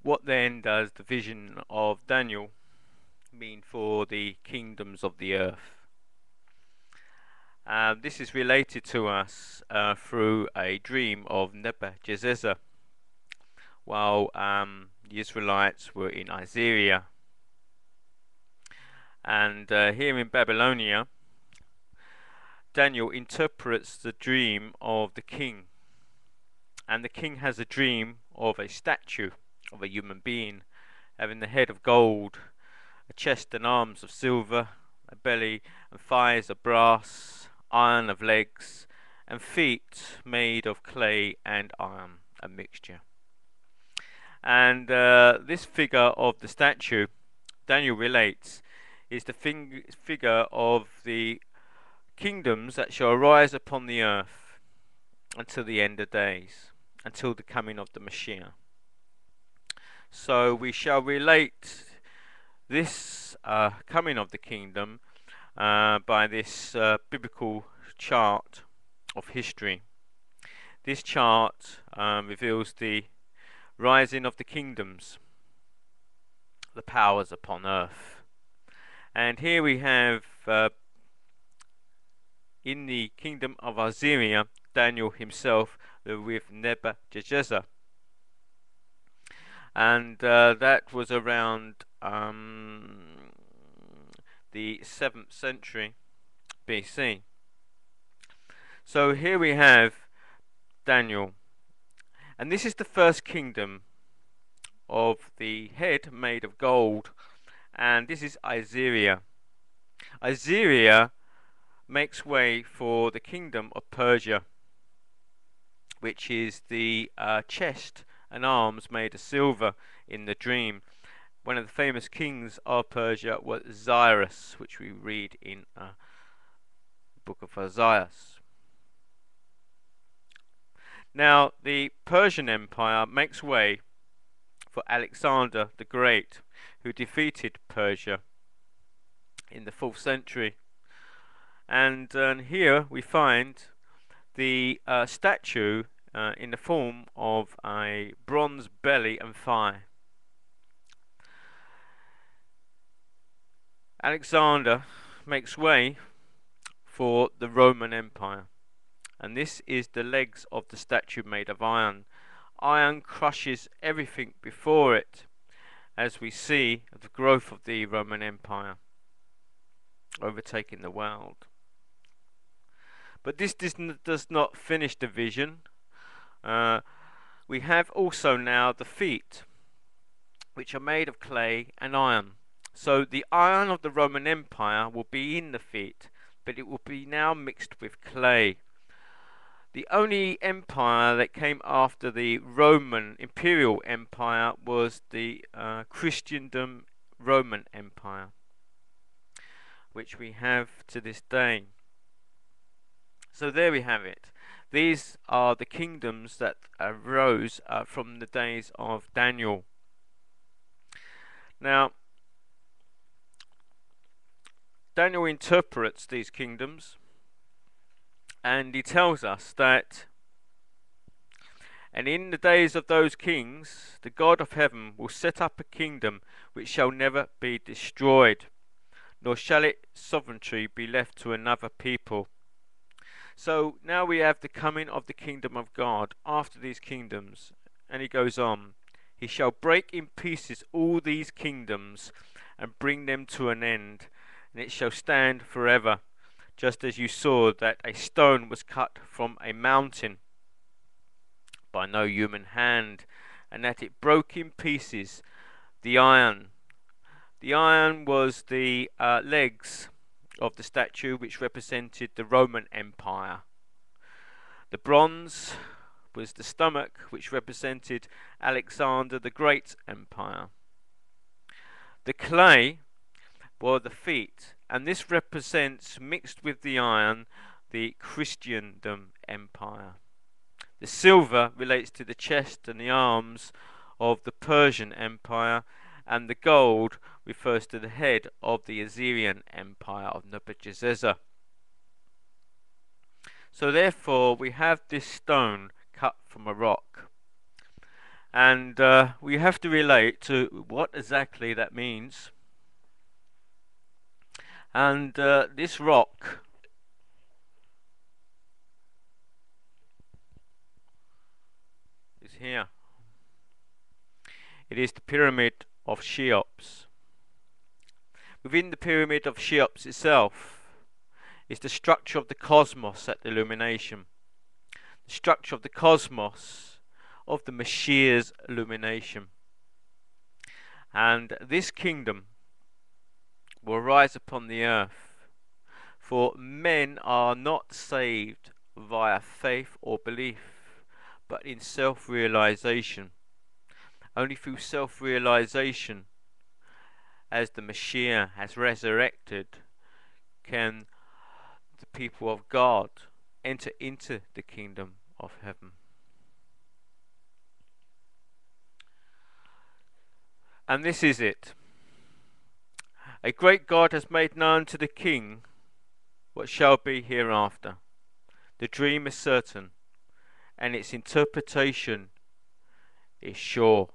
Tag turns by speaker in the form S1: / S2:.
S1: What then does the vision of Daniel mean for the kingdoms of the earth? This is related to us through a dream of Nebuchadnezzar while the Israelites were in Assyria. And here in Babylonia, Daniel interprets the dream of the king. And the king has a dream of a statue of a human being having the head of gold, a chest and arms of silver, a belly and thighs of brass, iron of legs, and feet made of clay and iron, a mixture. And this figure of the statue, Daniel relates, is the figure of the kingdoms that shall arise upon the earth until the end of days, until the coming of the Mashiach. So we shall relate this coming of the kingdom by this biblical chart of history. This chart reveals the rising of the kingdoms, the powers upon earth. And here we have in the kingdom of Assyria, Daniel himself with Nebuchadnezzar. And that was around the 7th century BC. So here we have Daniel, and this is the first kingdom of the head made of gold, and this is Assyria. Assyria makes way for the kingdom of Persia, which is the chest and arms made of silver in the dream. One of the famous kings of Persia was Cyrus, which we read in the book of Isaiah. Now, the Persian Empire makes way for Alexander the Great, who defeated Persia in the 4th century. And here we find the statue in the form of a bronze belly and thigh. Alexander makes way for the Roman Empire, and this is the legs of the statue made of iron. Iron crushes everything before it, as we see the growth of the Roman Empire overtaking the world. But this does not finish the vision. We have also now the feet, which are made of clay and iron. So the iron of the Roman Empire will be in the feet, but it will be now mixed with clay. The only empire that came after the Roman Imperial Empire was the Christendom Roman Empire, which we have to this day. So there we have it. These are the kingdoms that arose from the days of Daniel. Now, Daniel interprets these kingdoms, and he tells us that, and in the days of those kings, the God of heaven will set up a kingdom which shall never be destroyed, nor shall its sovereignty be left to another people. So now we have the coming of the kingdom of God after these kingdoms. And he goes on, he shall break in pieces all these kingdoms and bring them to an end, and it shall stand forever, just as you saw that a stone was cut from a mountain by no human hand, and that it broke in pieces the iron. The iron was the legs of the statue, which represented the Roman Empire. The bronze was the stomach, which represented Alexander the Great Empire. The clay were the feet, and this represents, mixed with the iron, the Christendom Empire. The silver relates to the chest and the arms of the Persian Empire, and the gold refers to the head of the Assyrian Empire of Nebuchadnezzar. So therefore we have this stone cut from a rock, And we have to relate to what exactly that means. And this rock is here. It is the pyramid of Cheops. Within the pyramid of Cheops itself is the structure of the cosmos at the illumination. The structure of the cosmos of the Mashiach's illumination. And this kingdom will rise upon the earth, for men are not saved via faith or belief, but in self-realization. Only through self-realization, as the Mashiach has resurrected, can the people of God enter into the kingdom of heaven. And this is it. A great God has made known to the king what shall be hereafter. The dream is certain, and its interpretation is sure.